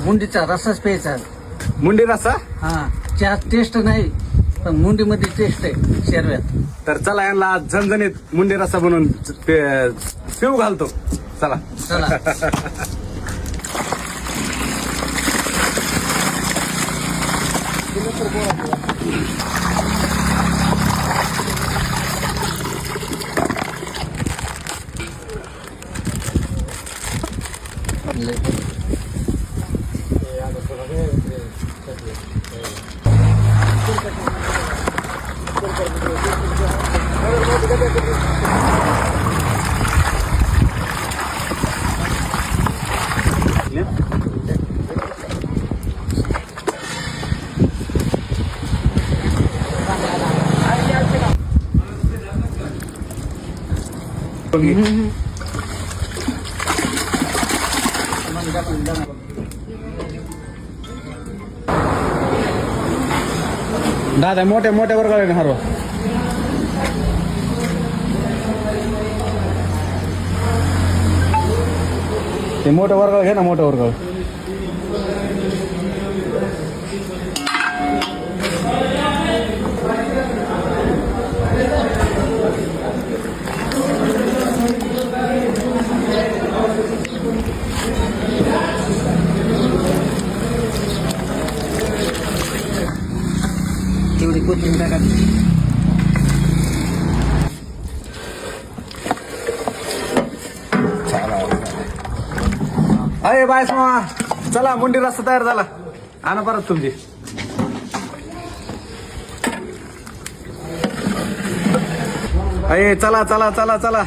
मुंडीचा रसाच प्यायचा. मुंडी रस्सा. हा, चहा टेस्ट नाही पण मुंडीमध्ये टेस्ट आहे शेरव्यात. तर चला यांना आज झणझणीत मुंडी रस्सा बनवून पिऊ घालतो. चला चला. दादा मोठ्या मोठ्या वर्गाने हरवा. ते मोठ्या वर्गाला घे ना, मोठ्या वर्गाला. तेवढी कोथिंबीर टाका. अरे बाय मामा, चला मुंडी रस्ता तयार झाला. आणा परत तुमची. अरे चला चला चला चला.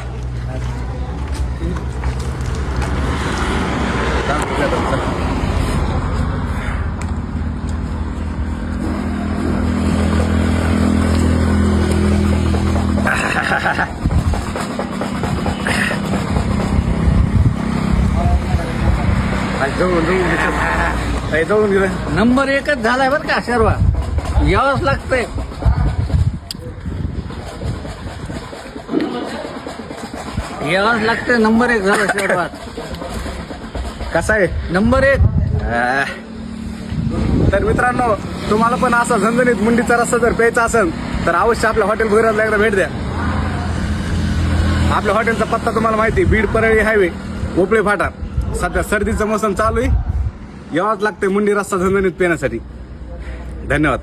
जाऊन गेलं. नंबर एकच झालाय बरं का शेरवा. यावंच लागतंय. यावंच लागतंय. नंबर एक झाला शेरवात. कसा आहे? नंबर एक. तर मित्रांनो, तुम्हाला पण असा झणझणीत मुंडीचा रस्सा जर प्यायचा असेल तर अवश्य आपल्या हॉटेल भुईराजला एकदा भेट द्या. आपल्या हॉटेलचा पत्ता तुम्हाला माहिती, बीड परळी हायवे, उपळे फाटा. सध्या सर्दीचं मोसम चालू आहे. यावंच लागते मुंडी रस्सा झणझणीत पिण्यासाठी. धन्यवाद.